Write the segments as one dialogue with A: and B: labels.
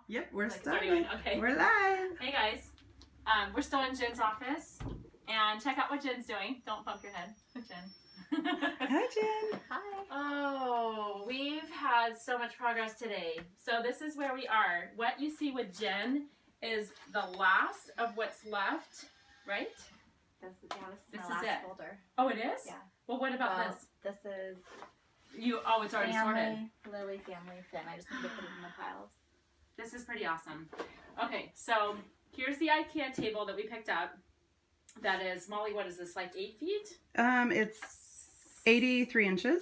A: Yep, we're
B: like,
A: starting.
B: Okay.
A: We're live.
B: Hey guys. We're still in Jen's office. And check out what Jen's doing. Don't bump your head. Jen.
A: Hi, Jen.
C: Hi.
B: Oh, we've had so much progress today. So this is where we are. What you see with Jen is the last of what's left, right?
C: This is
B: This
C: my
B: is
C: last
B: it.
C: folder.
B: Oh, it is?
C: Yeah.
B: Well, what about this?
C: This is
B: Oh, it's already sorted.
C: Lily, family, Finn. I just need to put it in the piles.
B: This is pretty awesome. Okay, so here's the IKEA table that we picked up. That is, Molly, what is this, like 8 feet?
A: It's 83 inches.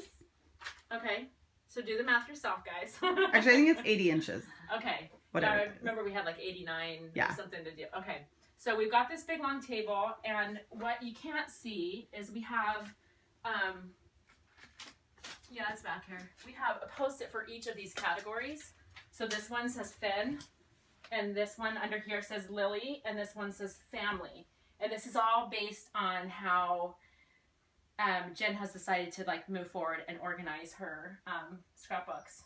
B: Okay, so do the math yourself, guys.
A: Actually, I think it's 80 inches.
B: Okay.
A: Whatever.
B: I remember we had like 89
A: Yeah.
B: something to do. Okay, so we've got this big long table, and what you can't see is we have, yeah, it's back here. We have a post-it for each of these categories. So this one says Finn, and this one under here says Lily, and this one says family. And this is all based on how Jen has decided to like move forward and organize her scrapbooks.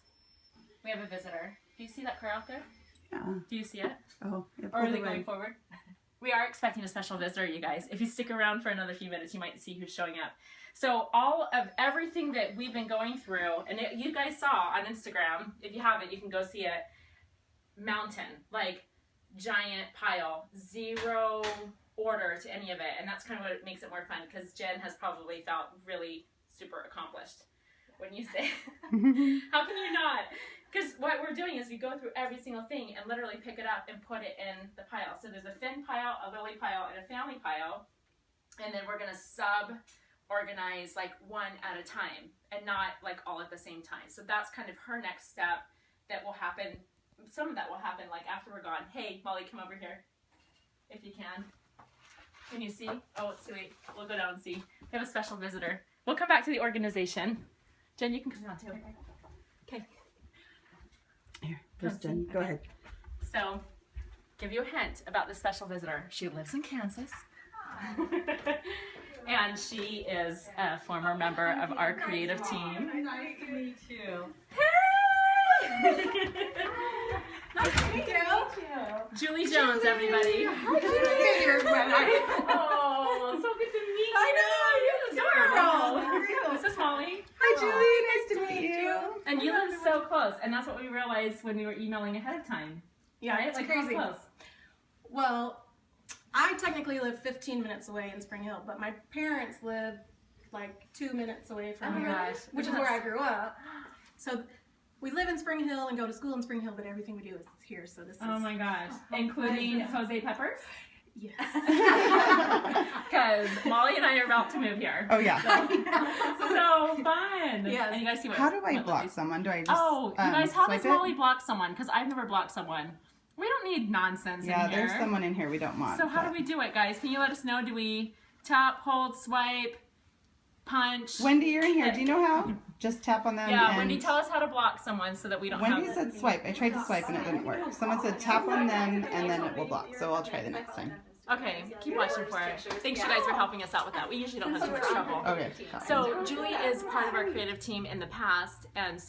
B: We have a visitor. Do you see that car out there?
A: Yeah.
B: Do you see it?
A: Oh,
B: Or are they going forward? We are expecting a special visitor, you guys. If you stick around for another few minutes, you might see who's showing up. So all of everything that we've been going through, and you guys saw on Instagram, if you haven't, you can go see it, mountain, like giant pile, zero order to any of it. And that's kind of what makes it more fun, because Jen has probably felt really super accomplished when you say, how can you not? Because what we're doing is we go through every single thing and literally pick it up and put it in the pile. So there's a Finn pile, a Lily pile, and a family pile. And then we're going to sub-organize like one at a time and not like all at the same time. So that's kind of her next step that will happen. Some of that will happen like after we're gone. Hey, Molly, come over here if you can. Can you see? Oh, it's too late. We'll go down and see. We have a special visitor. We'll come back to the organization. Jen, you can come down too. Okay.
A: Here, here's Jen. Go ahead.
B: So, give you a hint about this special visitor. She lives in Kansas. And she is a former member of our creative team.
D: Nice to meet you.
B: Hey!
D: Nice to meet you.
B: Julie Jones, everybody.
D: Hi, Julie.
B: Oh, so good to meet you.
D: I know, you're adorable.
B: This is Molly.
A: Hi, Julie. Nice to meet you.
B: And you live so close, and that's what we realized when we were emailing ahead of time.
D: Yeah,
B: right?
D: it's
B: Like,
D: crazy.
B: how close?
D: Well, I technically live 15 minutes away in Spring Hill, but my parents live like 2 minutes away from
B: Oh my
D: here,
B: gosh.
D: which is where I grew up. So we live in Spring Hill and go to school in Spring Hill, but everything we do is here. So this is
B: Oh my gosh. Including Jose Peppers?
D: yes.
B: Because Molly and I are about to move here.
A: Oh, yeah.
B: So fun.
D: Yes.
B: And you guys see what?
A: How do I
B: what
A: block
B: Lily's-
A: someone? Do I just
B: Oh, you guys, how
A: swipe
B: does
A: it?
B: Molly block someone? Because I've never blocked someone. We don't need nonsense
A: Yeah,
B: in here.
A: there's someone in here we don't want.
B: So how do
A: but-
B: we do it, guys? Can you let us know? Do we tap, hold, swipe, punch?
A: Wendy, you're in here.
B: kick?
A: Do you know how? Just tap on them.
B: Yeah,
A: and
B: Wendy, tell us how to block someone so that we don't
A: Wendy
B: have...
A: said swipe. I tried to swipe and it didn't work. Someone said tap on them and then it will block. So I'll try the next time.
B: Okay, keep watching for it. Thanks you guys for helping us out with that. We usually don't have too much trouble.
A: Okay.
B: So Julie is part of our creative team in the past, and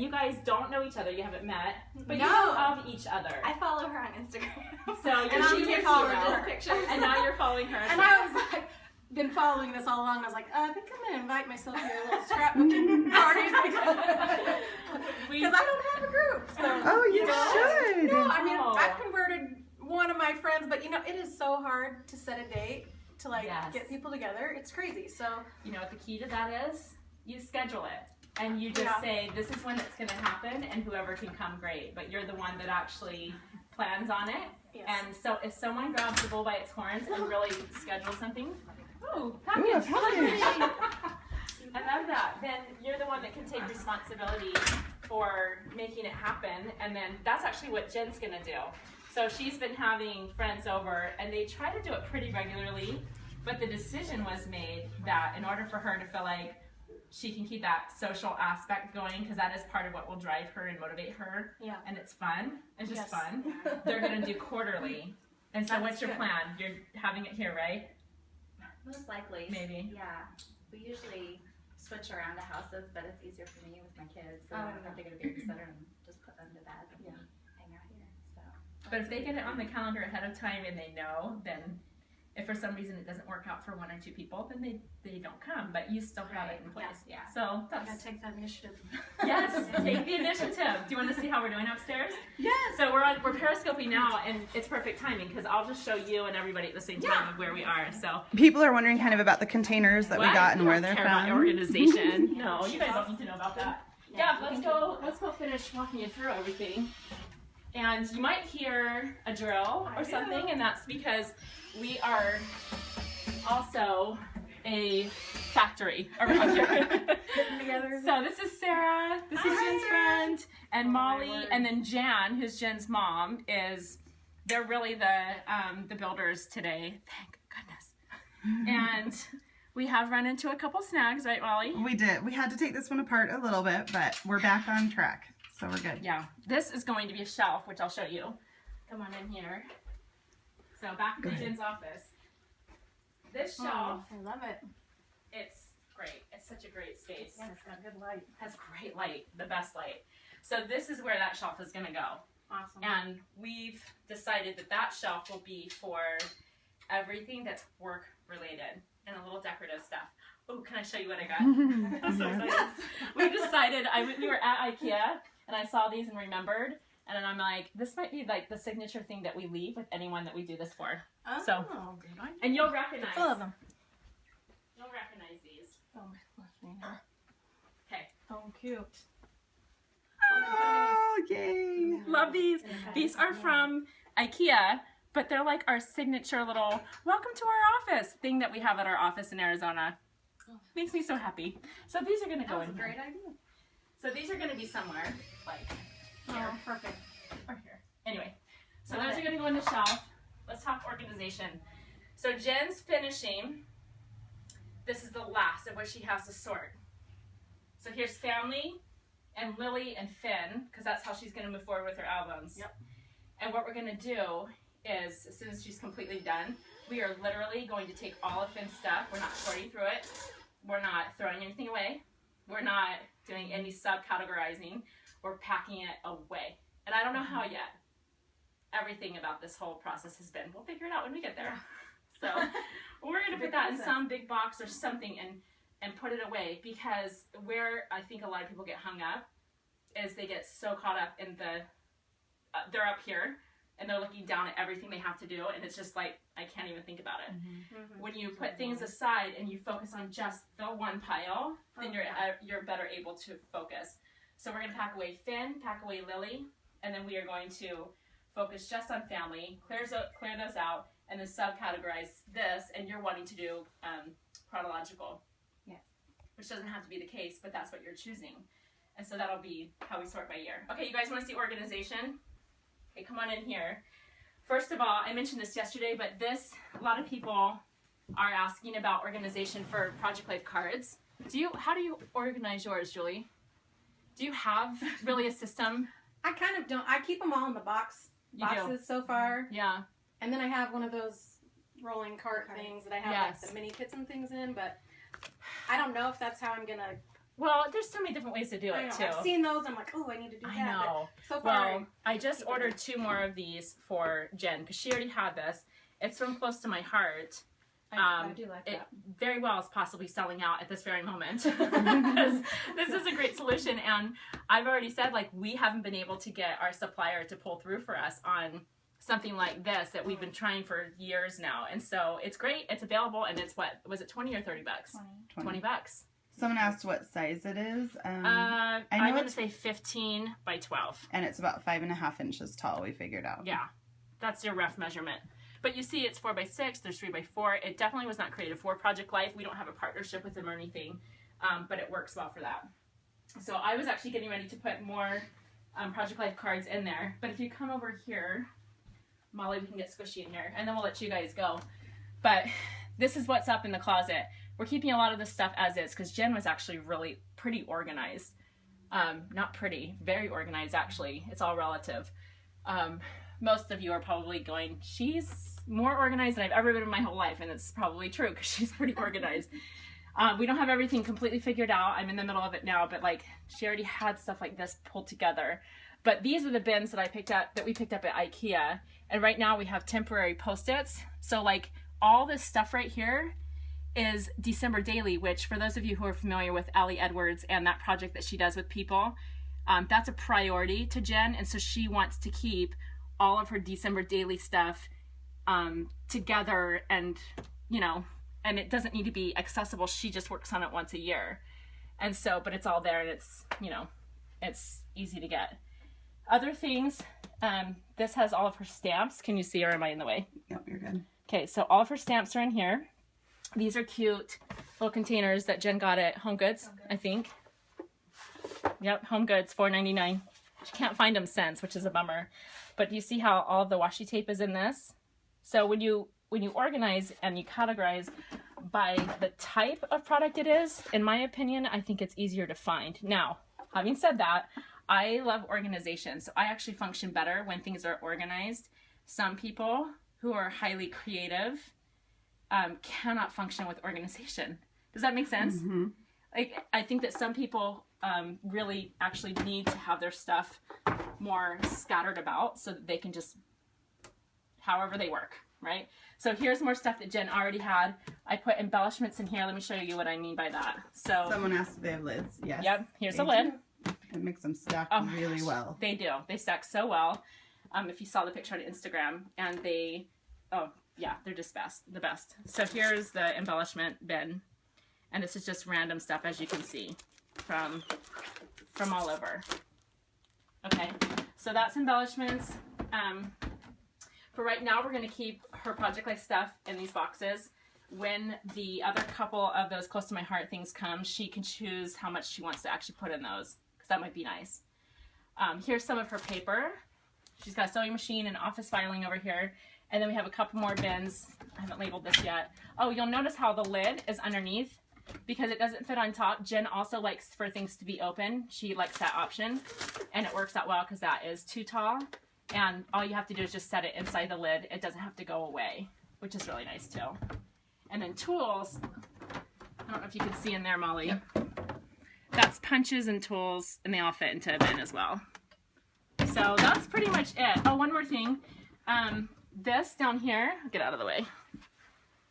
B: you guys don't know each other, you haven't met, but you know of each other.
C: I follow her on Instagram.
B: So
C: and
B: you're
C: I'm
B: shooting
C: following
B: her
C: her pictures.
B: and now you're following her.
D: And I was like, been following this all along. I was like, I think I'm gonna invite myself to your little scrapbooking parties because I don't have a group. So
A: Oh, you should.
D: no, I mean
B: Oh.
D: I've converted one of my friends, but you know it is so hard to set a date to like
B: Yes.
D: get people together. It's crazy. So
B: You know what the key to that is? You schedule it. And you just
D: Yeah.
B: say, this is when it's going to happen, and whoever can come, great. But you're the one that actually plans on it.
D: yes.
B: And so if someone grabs the bull by its horns and really schedules something, ooh,
A: Ooh, a
B: package.
A: package.
B: I love that. Then you're the one that can take responsibility for making it happen. And then that's actually what Jen's going to do. So she's been having friends over, and they try to do it pretty regularly. But the decision was made that in order for her to feel like she can keep that social aspect going, because that is part of what will drive her and motivate her.
D: Yeah.
B: And it's fun. It's just
D: Yes.
B: fun. They're going to do quarterly. And so
D: That's
B: what's your
D: good.
B: plan? You're having it here, right?
C: Most likely.
B: Maybe.
C: Yeah. We usually switch around to houses, but it's easier for me with my kids. So
D: Oh,
C: I don't have to get a babysitter and just put them to bed and hang out here. So
B: But if they get it on the calendar ahead of time and they know, then if for some reason it doesn't work out for 1 or 2 people, then they don't come, but you still have it in place.
C: Yeah.
B: So
D: I gotta
B: that's,
D: take that initiative.
B: yes, take the initiative. Do you want to see how we're doing upstairs?
D: Yes.
B: So we're periscoping now, and it's perfect timing because I'll just show you and everybody at the same time of where we are. So
A: People are wondering kind of about the containers that we got and where they're
B: care about
A: from.
B: organization. No, you guys don't need to know about that. Yeah, let's go finish walking you through everything. And you might hear a drill or something, and that's because we are also a factory around here. So this is Sarah, this is Jen's friend, and Molly, and then Jan, who's Jen's mom, they're really the builders today. Thank goodness. And we have run into a couple snags, right, Molly?
A: We did. We had to take this one apart a little bit, but we're back on track. So we're good.
B: Yeah. This is going to be a shelf, which I'll show you. Come on in here. So back in Jen's office. This shelf,
D: I love it.
B: it's great. It's such a great space.
D: Yeah, it's got good light.
B: It has great light, the best light. So this is where that shelf is going to go.
D: Awesome.
B: And we've decided that that shelf will be for everything that's work related and a little decorative stuff. Oh, can I show you what I got? I'm so excited. We decided, we were at IKEA and I saw these and remembered, and then I'm like, this might be like the signature thing that we leave with anyone that we do this for.
D: Oh,
B: So,
D: good idea.
B: and you'll recognize.
D: Full of them.
B: You'll recognize these.
D: Oh, my finger.
B: Okay.
D: Oh, cute.
A: Oh, yay.
B: Love these. These are from IKEA, but they're like our signature little welcome to our office thing that we have at our office in Arizona. Makes me so happy. So these are going to go in here.
D: Great idea.
B: So these are going to be somewhere like here.
D: Oh, perfect.
B: Or here. Anyway, so those are going to go in the shelf. Let's talk organization. So Jen's finishing. This is the last of what she has to sort. So here's family and Lily and Finn, because that's how she's going to move forward with her albums.
D: Yep.
B: And what we're going to do is, as soon as she's completely done, we are literally going to take all of Finn's stuff. We're not sorting through it. We're not throwing anything away. We're not doing any subcategorizing. We're packing it away. And I don't know how yet. Everything about this whole process has been. We'll figure it out when we get there. So we're going to put that in some big box or something and put it away, because where I think a lot of people get hung up is they get so caught up in they're up here and they're looking down at everything they have to do, and it's just like, I can't even think about it.
D: Mm-hmm.
B: When you put things aside and you focus on just the one pile, then you're better able to focus. So we're going to pack away Finn, pack away Lily, and then we are going to focus just on family, clear those out, and then subcategorize this, and you're wanting to do chronological.
D: Yes.
B: Which doesn't have to be the case, but that's what you're choosing. And so that'll be how we sort by year. Okay, you guys want to see organization? Okay, come on in here. First of all, I mentioned this yesterday, but a lot of people are asking about organization for Project Life cards. How do you organize yours, Julie? Do you have really a system?
D: I kind of don't. I keep them all in the boxes so far.
B: Yeah.
D: And then I have one of those rolling cart things that I have
B: Yes.
D: like the mini kits and things in, but I don't know if that's how I'm gonna.
B: Well, there's so many different ways to do it too.
D: I've seen those. I'm like, oh, I need to do that.
B: I know.
D: But so far,
B: Well, I just ordered 2 more of these for Jen because she already had this. It's from close to my heart.
D: I do like
B: It
D: that.
B: very well is possibly selling out at this very moment because this is a great solution. And I've already said, like, we haven't been able to get our supplier to pull through for us on something like this that we've been trying for years now. And so it's great. It's available, and it's what was it, 20 or 30 bucks? 20 bucks.
A: Someone asked what size it is.
B: I'm
A: know
B: going to
A: it's,
B: say 15 by 12.
A: and it's about 5.5 inches tall. We figured out.
B: Yeah, that's your rough measurement. But you see, it's 4 by 6. There's 3 by 4. It definitely was not created for Project Life. We don't have a partnership with them or anything, but it works well for that. So I was actually getting ready to put more Project Life cards in there. But if you come over here, Molly, we can get squishy in here, and then we'll let you guys go. But this is what's up in the closet. We're keeping a lot of this stuff as is because Jen was actually really pretty organized. Not pretty, very organized actually. It's all relative. Most of you are probably going, she's more organized than I've ever been in my whole life, and it's probably true because she's pretty organized. We don't have everything completely figured out. I'm in the middle of it now, but like she already had stuff like this pulled together. But these are the bins that we picked up at IKEA. And right now we have temporary Post-its. So like all this stuff right here is December Daily, which for those of you who are familiar with Allie Edwards and that project that she does with people, that's a priority to Jen. And so she wants to keep all of her December Daily stuff together, and you know, and it doesn't need to be accessible. She just works on it once a year. And so, but it's all there, and it's, you know, it's easy to get. Other things, this has all of her stamps. Can you see, or am I in the way?
A: Yep, you're good. Okay,
B: so all of her stamps are in here. These are cute little containers that Jen got at Home Goods, I think. Yep, Home Goods, $4.99. She can't find them since, which is a bummer. But you see how all of the washi tape is in this? So when you organize and you categorize by the type of product it is, in my opinion, I think it's easier to find. Now, having said that, I love organization, so I actually function better when things are organized. Some people who are highly creative cannot function with organization. Does that make sense? Mm-hmm. Like, I think that some people really actually need to have their stuff more scattered about so that they can just, however they work, right? So here's more stuff that Jen already had. I put embellishments in here. Let me show you what I mean by that. So
A: someone asked if they have lids. Yes.
B: Yep. Here's a lid.
A: It makes them stack really well.
B: They do. They stack so well. If you saw the picture on Instagram, and they, oh yeah, they're just the best. So here's the embellishment bin, and this is just random stuff, as you can see, from all over. Okay, so that's embellishments. For right now, we're going to keep her Project Life stuff in these boxes. When the other couple of those close to my heart things come, she can choose how much she wants to actually put in those, because that might be nice. Here's some of her paper. She's got a sewing machine and office filing over here. And then we have a couple more bins. I haven't labeled this yet. Oh, you'll notice how the lid is underneath because it doesn't fit on top. Jen also likes for things to be open. She likes that option, and it works out well because that is too tall. And all you have to do is just set it inside the lid. It doesn't have to go away, which is really nice too. And then tools, I don't know if you can see in there, Molly. Yep. That's punches and tools, and they all fit into a bin as well. So that's pretty much it. Oh, one more thing. This down here, get out of the way.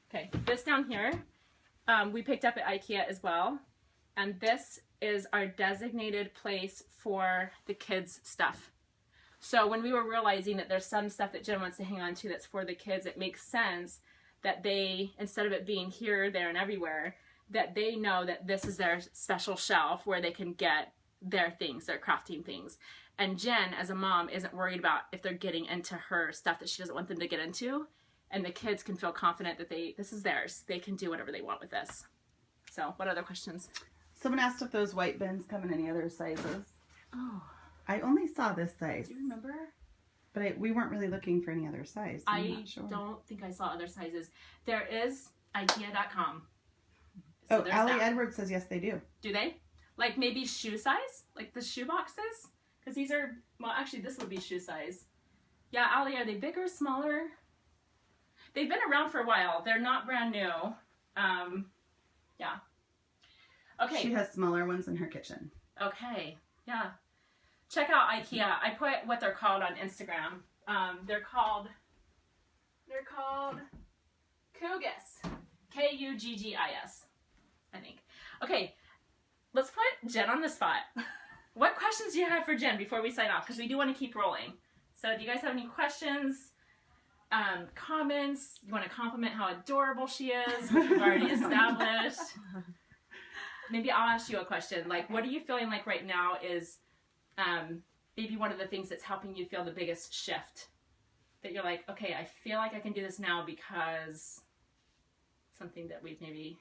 B: Okay, this down here, we picked up at IKEA as well. And this is our designated place for the kids' stuff. So when we were realizing that there's some stuff that Jen wants to hang on to that's for the kids, it makes sense that they, instead of it being here, there, and everywhere, that they know that this is their special shelf where they can get their things, their crafting things. And Jen, as a mom, isn't worried about if they're getting into her stuff that she doesn't want them to get into. And the kids can feel confident that this is theirs. They can do whatever they want with this. So, what other questions?
A: Someone asked if those white bins come in any other sizes.
B: Oh.
A: I only saw this size.
B: Do you remember?
A: But we weren't really looking for any other size. So I'm not sure.
B: Don't think I saw other sizes. There is IKEA.com.
A: So Allie Edwards says yes, they do.
B: Do they? Like maybe shoe size? Like the shoe boxes? Because these are, well, actually this would be shoe size. Yeah, Allie, are they bigger, smaller? They've been around for a while. They're not brand new. Yeah. Okay.
A: She has smaller ones in her kitchen.
B: Okay. Yeah. Check out IKEA. I put what they're called on Instagram. They're called Kuggis. Kuggis, I think. Okay. Let's put Jen on the spot. What questions do you have for Jen before we sign off? Because we do want to keep rolling. So do you guys have any questions, comments? You want to compliment how adorable she is? We've already established. Maybe I'll ask you a question. Like, what are you feeling like right now is maybe one of the things that's helping you feel the biggest shift? That you're like, okay, I feel like I can do this now because something that we've maybe...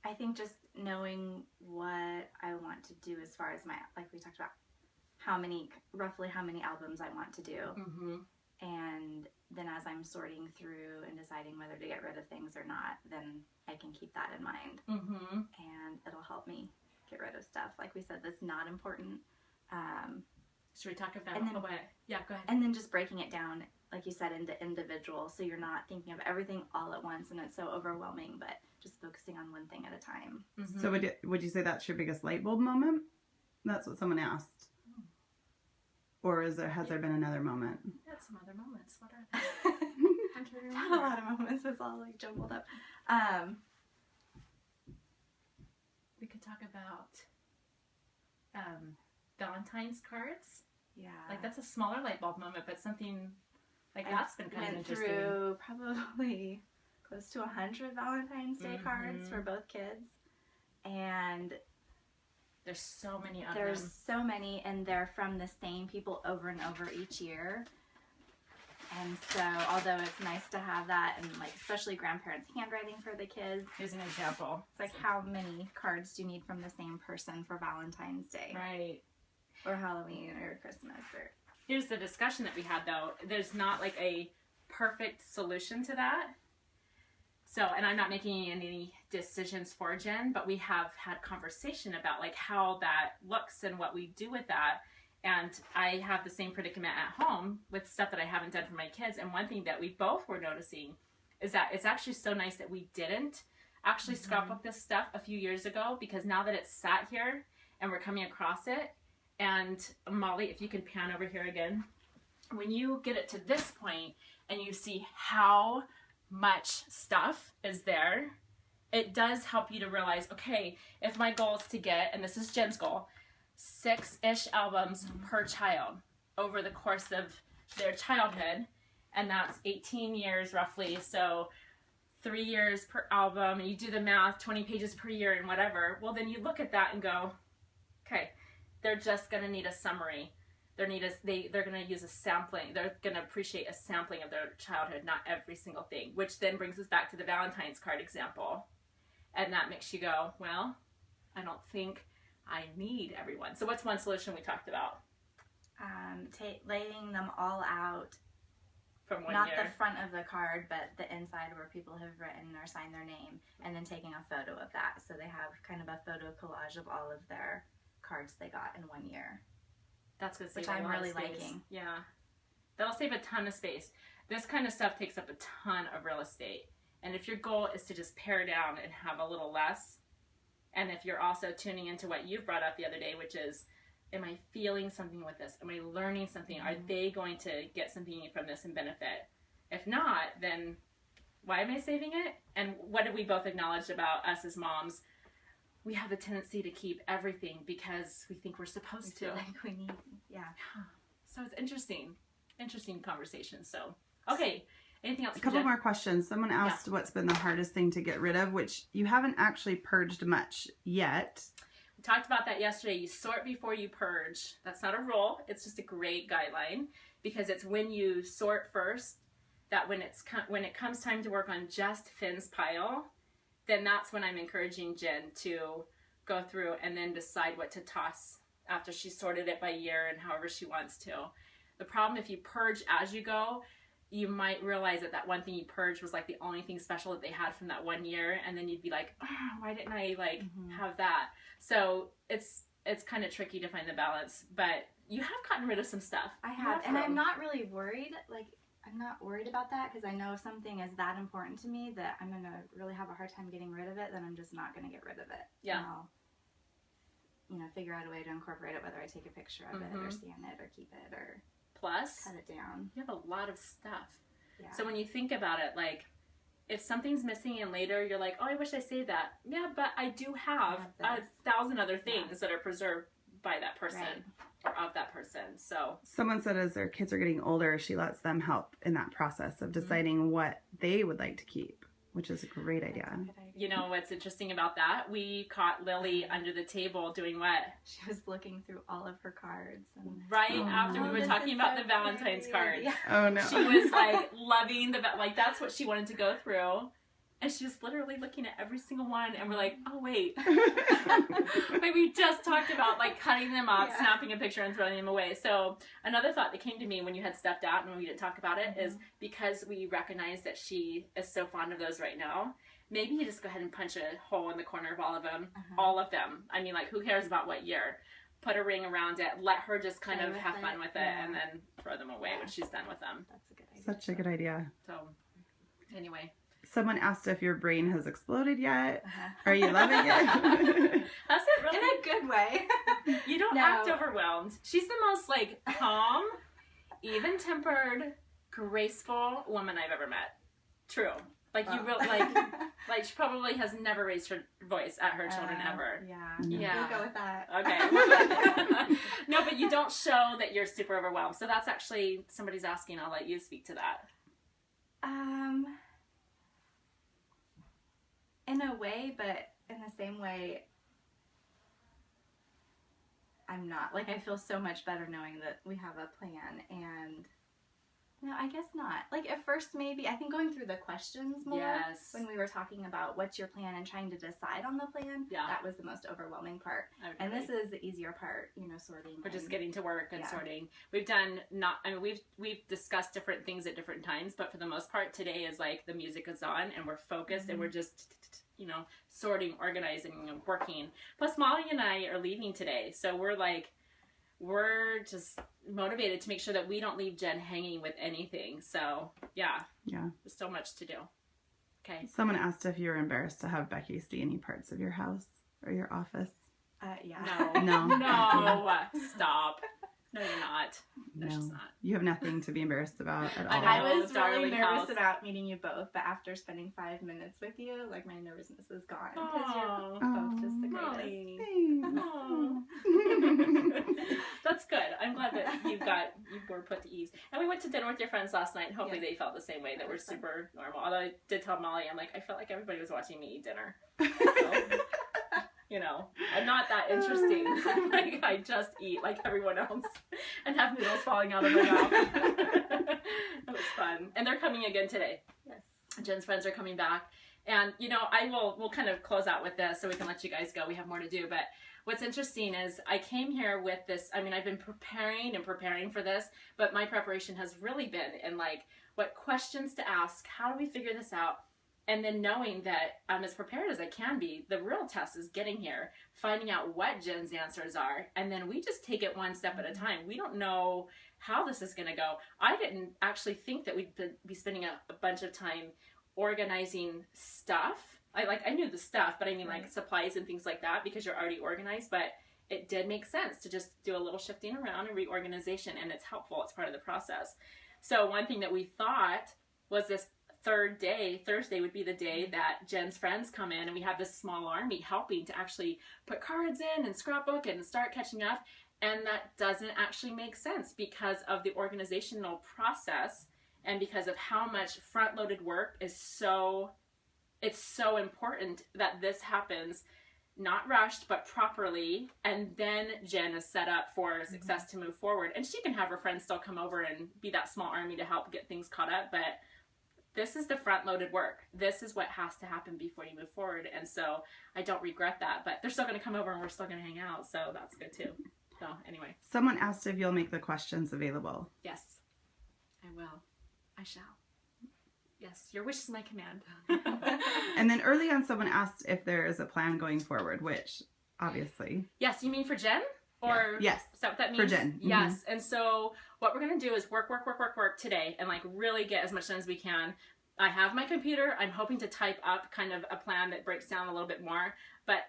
C: I think just knowing what I want to do as far as my, like we talked about, roughly how many albums I want to do. Mm-hmm. And then as I'm sorting through and deciding whether to get rid of things or not, then I can keep that in mind. Mm-hmm. And it'll help me get rid of stuff. Like we said, that's not important.
B: Should we talk about it? Yeah, go ahead.
C: And then just breaking it down, like you said, into individual, so you're not thinking of everything all at once and it's so overwhelming, but just focusing on one thing at a time.
B: Mm-hmm.
A: So would you say that's your biggest light bulb moment? That's what someone asked. Or has there been another moment?
B: We had some other moments. What are they? I'm trying to remember.
C: A lot of moments. It's all like jumbled up.
B: We could talk about Valentine's cards.
C: Yeah.
B: Like that's a smaller light bulb moment, but something like that's been kind of
C: went
B: interesting.
C: through probably close to 100 Valentine's Day cards for both kids. And
B: there's so many of
C: there's
B: them.
C: so many, and they're from the same people over and over each year. And so, although it's nice to have that, and like especially grandparents' handwriting for the kids.
B: Here's an example.
C: It's like, how many cards do you need from the same person for Valentine's Day?
B: Right.
C: Or Halloween or Christmas or...
B: Here's the discussion that we had though. There's not like a perfect solution to that. So, and I'm not making any decisions for Jen, but we have had conversation about like how that looks and what we do with that. And I have the same predicament at home with stuff that I haven't done for my kids. And one thing that we both were noticing is that it's actually so nice that we didn't actually scrap up this stuff a few years ago, because now that it's sat here and we're coming across it, and Molly, if you can pan over here again, when you get it to this point and you see how much stuff is there, it does help you to realize, okay, if my goal is to get, and this is Jen's goal, 6-ish albums per child over the course of their childhood, and that's 18 years roughly, so 3 years per album, and you do the math, 20 pages per year and whatever, well then you look at that and go, okay, they're just going to need a summary. They're going to use a sampling. They're going to appreciate a sampling of their childhood, not every single thing, which then brings us back to the Valentine's card example. And that makes you go, well, I don't think I need everyone. So what's one solution we talked about?
C: Laying them all out.
B: From 1
C: Not
B: year.
C: the front of the card, but the inside where people have written or signed their name, and then taking a photo of that. So they have kind of a photo collage of all of their cards they got in 1 year.
B: That's going to save
C: Which
B: a
C: I'm
B: lot
C: really
B: of space.
C: liking.
B: Yeah. That'll save a ton of space. This kind of stuff takes up a ton of real estate. And if your goal is to just pare down and have a little less, and if you're also tuning into what you brought up the other day, which is, am I feeling something with this? Am I learning something? Are they going to get something from this and benefit? If not, then why am I saving it? And what did we both acknowledge about us as moms? We have a tendency to keep everything because we think we're supposed to.
C: Feel like we need, yeah.
B: So it's interesting conversation. So, okay. Anything else?
A: A couple more questions. Someone asked what's been the hardest thing to get rid of, which you haven't actually purged much yet.
B: We talked about that yesterday. You sort before you purge. That's not a rule. It's just a great guideline, because it's when you sort first that when it comes time to work on just Finn's pile, then that's when I'm encouraging Jen to go through and then decide what to toss after she's sorted it by year and however she wants to. The problem, if you purge as you go, you might realize that that one thing you purged was like the only thing special that they had from that 1 year, and then you'd be like, oh, why didn't I have that? So it's kind of tricky to find the balance, but you have gotten rid of some stuff.
C: I have, and I'm not really worried. Like, I'm not worried about that, because I know if something is that important to me that I'm going to really have a hard time getting rid of it, then I'm just not going to get rid of it.
B: Yeah.
C: And I'll, figure out a way to incorporate it, whether I take a picture of it or scan it or keep it or
B: Plus,
C: cut it down.
B: You have a lot of stuff.
C: Yeah.
B: So when you think about it, like, if something's missing and later you're like, oh, I wish I saved that. Yeah, but I do have 1,000 other things that are preserved by that person or of that person. So
A: someone said as their kids are getting older, she lets them help in that process of deciding what they would like to keep, which is a great idea.
B: You know what's interesting about that? We caught Lily under the table doing what?
C: She was looking through all of her cards. And
B: after we were talking about the Valentine's cards.
C: Yeah.
A: Oh, no.
B: She was like loving that's what she wanted to go through. And she was literally looking at every single one, and we're like, oh, wait. Wait, we just talked about like cutting them up, snapping a picture, and throwing them away. So another thought that came to me when you had stepped out and when we didn't talk about it is because we recognize that she is so fond of those right now, maybe you just go ahead and punch a hole in the corner of all of them. All of them. I mean, like, who cares about what year? Put a ring around it. Let her just kind of have fun with it, and then throw them away when she's done with them.
C: That's a good idea.
A: Such a good idea.
B: So, anyway.
A: Someone asked if your brain has exploded yet.
C: Uh-huh.
A: Are you loving it?
B: Has it really?
C: In a good way.
B: You don't
C: No.
B: act overwhelmed. She's the most like calm, even-tempered, graceful woman I've ever met. True. Like you really like she probably has never raised her voice at her children ever.
C: Yeah.
B: Yeah.
C: We'll go with that.
B: Okay. No, but you don't show that you're super overwhelmed. So that's actually somebody's asking. I'll let you speak to that.
C: In a way, but in the same way, I'm not. Like, I feel so much better knowing that we have a plan, and no, I guess not. Like, at first, maybe, I think going through the questions more,
B: Yes.
C: when we were talking about what's your plan and trying to decide on the plan,
B: Yeah.
C: that was the most overwhelming part. And this is the easier part, sorting.
B: We're just getting to work and
C: Yeah.
B: sorting. We've discussed different things at different times, but for the most part today is like the music is on and we're focused and we're just, sorting, organizing and working. Plus Molly and I are leaving today. So we're just motivated to make sure that we don't leave Jen hanging with anything. So yeah.
A: Yeah.
B: There's so much to do. Okay.
A: Someone asked if you were embarrassed to have Becky see any parts of your house or your office.
C: Yeah.
A: No.
B: No. Stop. No, you're not. No, she's not.
A: You have nothing to be embarrassed about at all.
B: I know.
C: I was really
B: darling
C: nervous
B: house.
C: about meeting you both, but after spending 5 minutes with you, like, my nervousness is gone because
B: Aw.
C: you're both just the greatest.
B: Molly.
A: Thanks.
B: Aw. That's good. I'm glad that you were put to ease. And we went to dinner with your friends last night, and hopefully they felt the same way, that we're super normal. Although I did tell Molly, I'm like, I felt like everybody was watching me eat dinner. So, I'm not that interesting. Like, I just eat like everyone else and have noodles falling out of my mouth. It was fun. And they're coming again today.
C: Yes.
B: Jen's friends are coming back. And, we'll kind of close out with this so we can let you guys go. We have more to do. But what's interesting is I came here with this. I mean, I've been preparing for this, but my preparation has really been in like what questions to ask. How do we figure this out? And then knowing that I'm as prepared as I can be, the real test is getting here, finding out what Jen's answers are, and then we just take it one step at a time. We don't know how this is going to go. I didn't actually think that we'd be spending a bunch of time organizing stuff. I knew the stuff, but I mean like supplies and things like that because you're already organized, but it did make sense to just do a little shifting around and reorganization, and it's helpful. It's part of the process. So one thing that we thought was this third day, Thursday would be the day that Jen's friends come in, and we have this small army helping to actually put cards in and scrapbook and start catching up. And that doesn't actually make sense because of the organizational process and because of how much front-loaded work is it's so important that this happens not rushed, but properly, and then Jen is set up for success to move forward. And she can have her friends still come over and be that small army to help get things caught up, but this is the front-loaded work. This is what has to happen before you move forward. And so I don't regret that, but they're still going to come over and we're still going to hang out. So that's good too. So anyway.
A: Someone asked if you'll make the questions available.
B: Yes, I will. I shall. Yes, your wish is my command.
A: And then early on, someone asked if there is a plan going forward, which obviously.
B: Yes, you mean for Jen? Or
A: yes.
B: Is that what that means?
A: For Jen. Mm-hmm.
B: Yes. And so what we're going to do is work today and like really get as much done as we can. I have my computer. I'm hoping to type up kind of a plan that breaks down a little bit more, but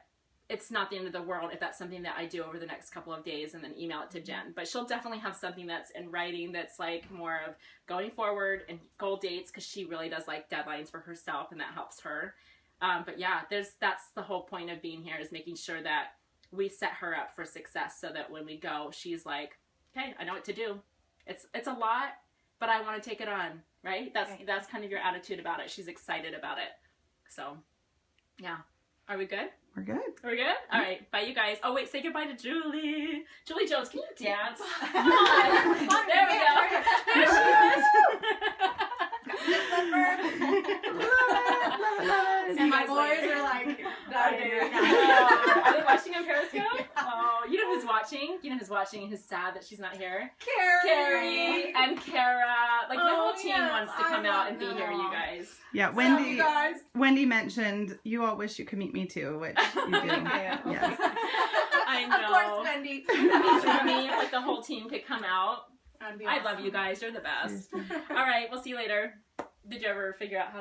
B: it's not the end of the world if that's something that I do over the next couple of days and then email it to Jen. But she'll definitely have something that's in writing that's like more of going forward and goal dates, because she really does like deadlines for herself and that helps her. But yeah, that's the whole point of being here, is making sure that we set her up for success so that when we go, she's like, okay, I know what to do. It's a lot, but I want to take it on, right? That's kind of your attitude about it. She's excited about it. So, yeah. Are we good?
A: We're good.
B: Are we good? All right. Bye, you guys. Oh, wait. Say goodbye to Julie. Julie Jones, can you dance? Come on. There we go. There she is.
D: And my boys are like,
B: are they watching on Periscope? Oh, you know who's watching? You know who's watching and who's sad that she's not here?
D: Carrie
B: and Kara. Like, my whole team
D: yes,
B: wants to come
D: I
B: out and be
D: know.
B: here, you guys.
A: Yeah,
D: Love you guys.
A: Wendy mentioned you all wish you could meet me too, which you do. Yes.
B: I know.
D: Of course, Wendy.
B: For me, if like the whole team could come out.
D: That'd be
B: I
D: awesome.
B: love you guys. You're the best. All right, we'll see you later. Did you ever figure out how